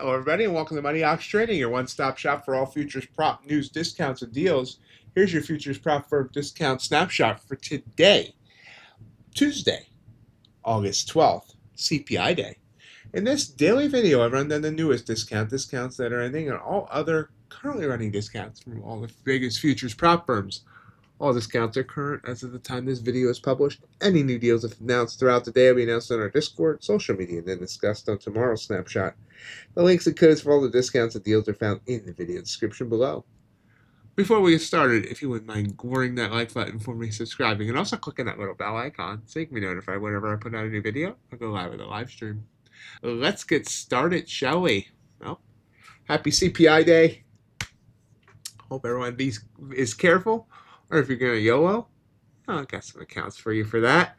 Hello, everybody, and welcome to Mightyoxtrading, your one-stop shop for all futures prop news, discounts, and deals. Here's your futures Propfirm discount snapshot for today, Tuesday, August 12th, CPI day. In this daily video, I run down the newest discounts that are ending, and all other currently running discounts from all the biggest futures prop firms. All discounts are current as of the time this video is published. Any new deals, if announced throughout the day, will be announced on our Discord, social media, and then discussed on tomorrow's snapshot. The links and codes for all the discounts and deals are found in the video description below. Before we get started, if you wouldn't mind goring that like button for me, subscribing, and also clicking that little bell icon so you can be notified whenever I put out a new video, I'll go live with a live stream. Let's get started, shall we? Well, happy CPI day. Hope everyone is careful. Or if you're going to YOLO, I've got some accounts for you for that.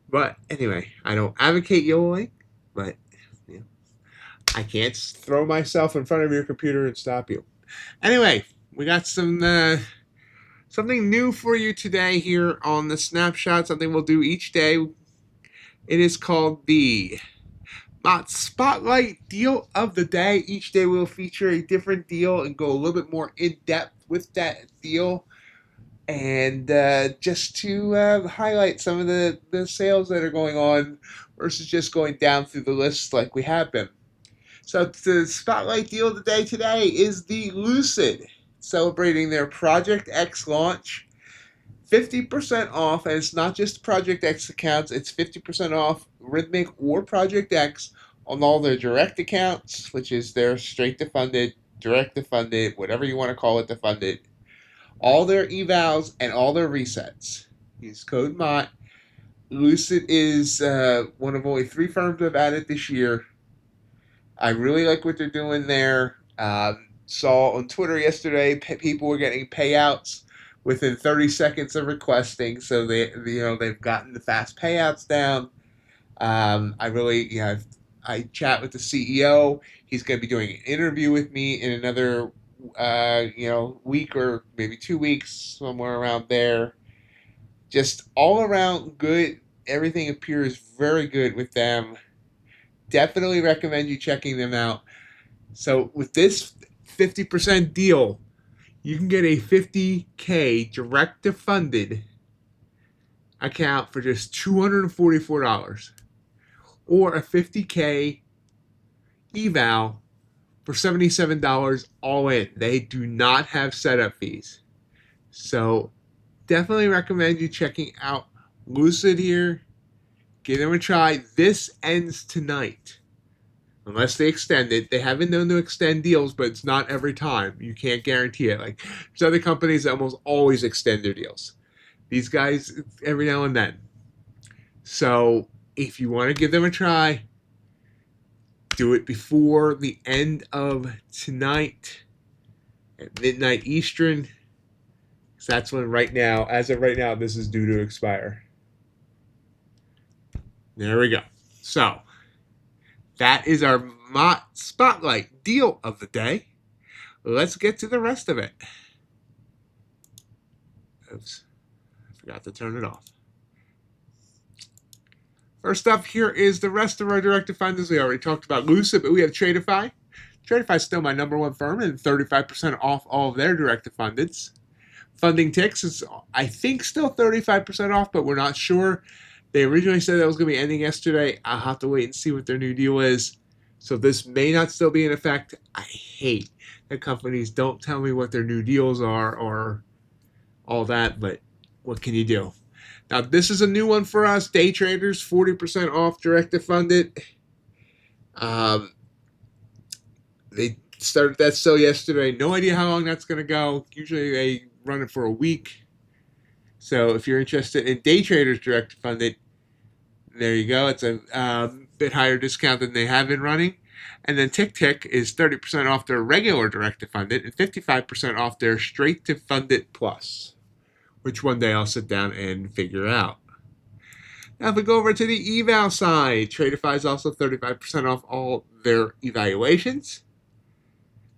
But anyway, I don't advocate YOLOing, but I can't throw myself in front of your computer and stop you. Anyway, we got something new for you today here on the snapshot, something we'll do each day. It is called the Spotlight Deal of the Day. Each day we'll feature a different deal and go a little bit more in depth with that deal. And just to highlight some of the sales that are going on versus just going down through the list like we have been. So the spotlight deal of the day today is the Lucid, celebrating their Project X launch. 50% off, and it's not just Project X accounts, it's 50% off Rhythmic or Project X on all their direct accounts, which is their straight to funded, direct to funded, whatever you want to call it, to funded. All their evals and all their resets. Use code MOT. Lucid is one of only 3 firms I've added this year. I really like what they're doing there. Saw on Twitter yesterday people were getting payouts within 30 seconds of requesting, so they've gotten the fast payouts down. I chat with the CEO. He's going to be doing an interview with me in another week or maybe 2 weeks, somewhere around there. Just all around good. Everything appears very good with them. Definitely recommend you checking them out. So with this 50% deal, you can get a $50K direct to funded account for just $244, or a $50K eval for $77 all in. They do not have setup fees. So definitely recommend you checking out Lucid here. Give them a try. This ends tonight. Unless they extend it. They haven't known to extend deals, but it's not every time. You can't guarantee it. Like, there's other companies that almost always extend their deals. These guys, every now and then. So if you want to give them a try, do it before the end of tonight at midnight Eastern. Because that's when as of right now, this is due to expire. There we go. So that is our Spotlight Deal of the Day. Let's get to the rest of it. Oops, I forgot to turn it off. First up here is the rest of our direct funders. We already talked about Lucid, but we have Tradeify. Tradeify is still my #1 firm, and 35% off all of their direct fundeds. Funding Ticks is, I think, still 35% off, but we're not sure. They originally said that was going to be ending yesterday. I'll have to wait and see what their new deal is. So this may not still be in effect. I hate that companies don't tell me what their new deals are or all that, but what can you do? Now, this is a new one for us. Day traders, 40% off direct to funded. They started that sale yesterday. No idea how long that's going to go. Usually they run it for a week. So if you're interested in day traders direct funded, there you go. It's a bit higher discount than they have been running. And then Tick is 30% off their regular direct to funded and 55% off their straight to funded plus, which one day I'll sit down and figure out. Now if we go over to the eval side, Tradeify is also 35% off all their evaluations.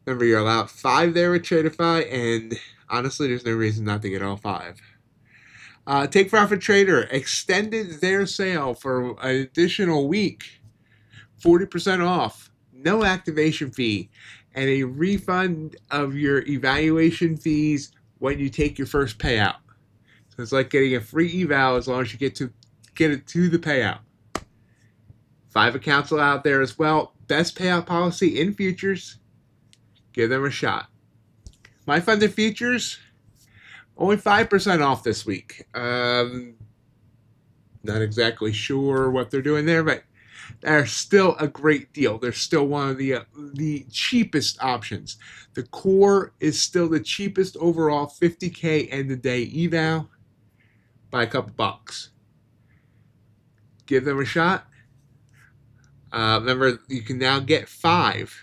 Remember, you're allowed 5 there with Tradeify, and honestly, there's no reason not to get all 5. Take Profit Trader extended their sale for an additional week, 40% off. no activation fee, and a refund of your evaluation fees when you take your first payout. So it's like getting a free eval as long as you get it to the payout. 5 accounts are out there as well. Best payout policy in futures. Give them a shot. My funded futures, only 5% off this week. Not exactly sure what they're doing there, but they're still a great deal. They're still one of the cheapest options. The core is still the cheapest overall 50K end of day eval by a couple bucks. Give them a shot. Remember, you can now get five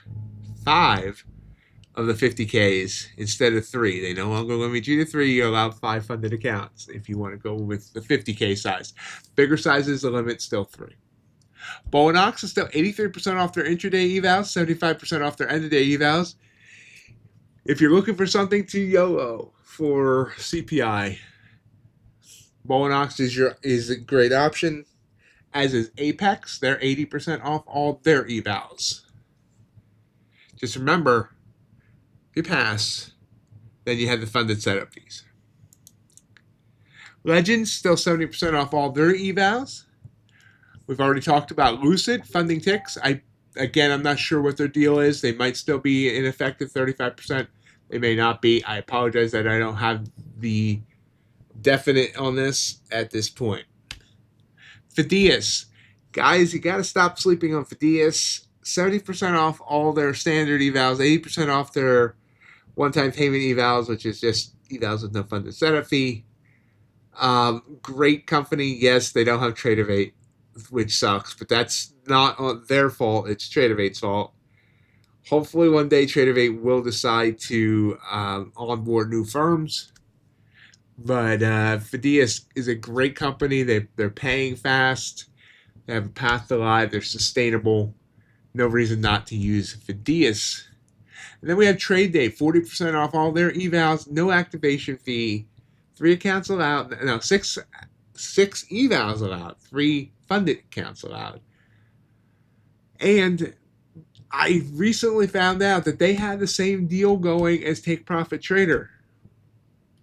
of the 50Ks instead of 3. They no longer limit you to 3. You're allowed 5 funded accounts if you want to go with the 50K size. Bigger sizes, the limit still 3. Bull and Ox is still 83% off their intraday evals, 75% off their end of day evals. If you're looking for something to YOLO for CPI, Bull and Ox is a great option, as is Apex. They're 80% off all their evals. Just remember, if you pass, then you have the funded setup fees. Legends still 70% off all their evals. We've already talked about Lucid funding ticks. I'm not sure what their deal is. They might still be in effect at 35%. They may not be. I apologize that I don't have the definite on this at this point. Fidas. Guys, you got to stop sleeping on Fidas. 70% off all their standard evals, 80% off their one-time payment evals, which is just evals with no funded setup fee. Great company. Yes, they don't have Tradeify, which sucks, but that's not their fault. It's Tradeify's fault. Hopefully one day Tradeify will decide to onboard new firms. But Fidas is a great company. They're paying fast. They have a path to live. They're sustainable. No reason not to use Fidas. And then we have Tradeday, 40% off all their evals, no activation fee, 3 accounts allowed. No, 6 evals allowed, 3 funded accounts allowed. And I recently found out that they had the same deal going as Take Profit Trader.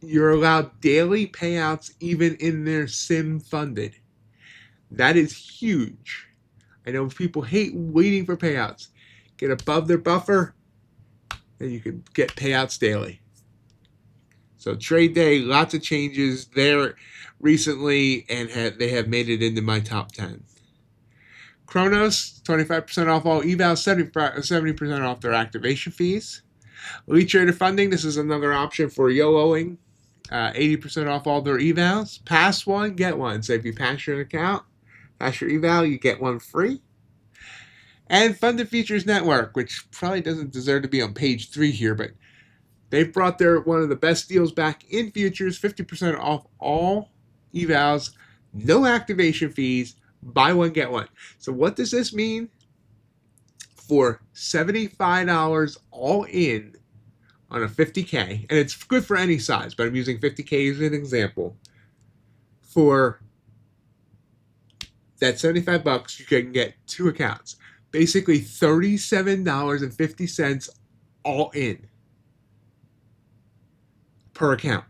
You're allowed daily payouts even in their sim funded. That is huge. I know people hate waiting for payouts. Get above their buffer, and you can get payouts daily. So Tradeday, lots of changes there recently, and they have made it into my top 10. Kronos, 25% off all evals, 70% off their activation fees. Elite Trader Funding, this is another option for YOLOing. 80% off all their evals. Pass one, get one. So if you pass your account, pass your eval, you get one free. And Funded Features Network, which probably doesn't deserve to be on page 3 here, but they've brought one of the best deals back in futures, 50% off all evals, no activation fees, buy one, get one. So what does this mean? For $75 all in on a 50K, and it's good for any size, but I'm using 50K as an example. For that $75, you can get 2 accounts. Basically $37.50 all in per account.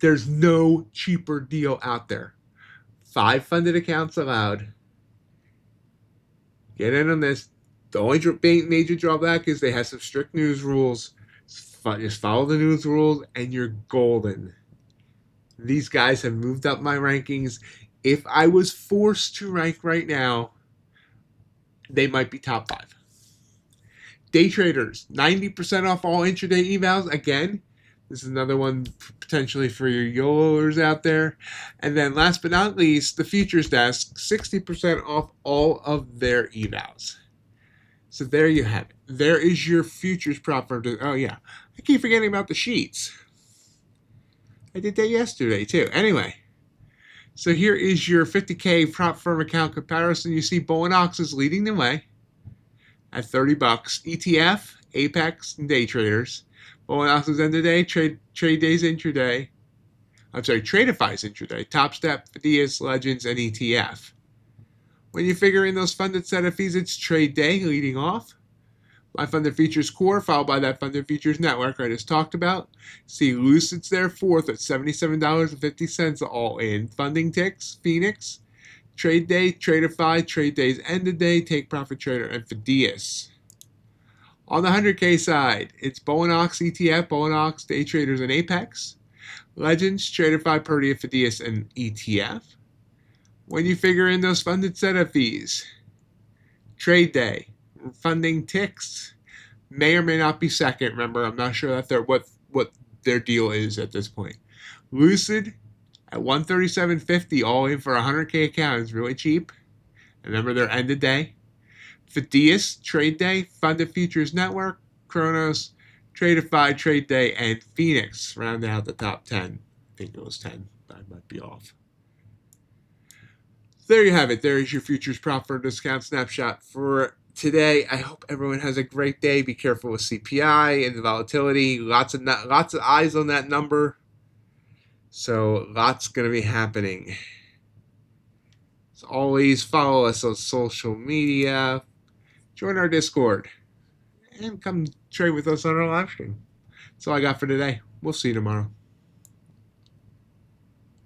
There's no cheaper deal out there. 5 funded accounts allowed. Get in on this. The only major drawback is they have some strict news rules. Just follow the news rules and you're golden. These guys have moved up my rankings. If I was forced to rank right now, they might be top 5. Day traders, 90% off all intraday evals. Again, this is another one potentially for your YOLOers out there. And then last but not least, the futures desk, 60% off all of their evals. So there you have it. There is your futures prop firm. Oh yeah, I keep forgetting about the sheets. I did that yesterday too. Anyway, so here is your 50K prop firm account comparison. You see Bull and Ox is leading the way at $30. ETF, Apex, and day traders. Bull and Ox's end of day, Tradeday's intraday. I'm sorry, Tradeify's intraday. Top Step, Fidas, Legends, and ETF. When you figure in those funded setup fees, it's Tradeday leading off. My funded features core, followed by that funded features network I just talked about. See Lucid's there fourth at $77.50 all in. Funding ticks, Phoenix, Tradeday, Tradeify, Tradeday's end of day, Take Profit Trader, and Fidas. On the 100K side, it's Bowenox ETF, Bowenox, Day Traders, and Apex. Legends, Tradeify, Purdia, Fidas, and ETF. When you figure in those funded setup fees, Tradeday, funding ticks, may or may not be second. Remember, I'm not sure that what their deal is at this point. Lucid at $137.50 all in for a 100K account is really cheap. Remember their end of day. Fidas, Tradeday, Funded Futures Network, Kronos, Tradeify, Tradeday, and Phoenix round out the top 10. I think it was 10. I might be off. There you have it. There is your futures prop for discount snapshot for today. I hope everyone has a great day. Be careful with CPI and the volatility. Lots of eyes on that number. So lots going to be happening. As always, follow us on social media. Join our Discord. And come trade with us on our live stream. That's all I got for today. We'll see you tomorrow.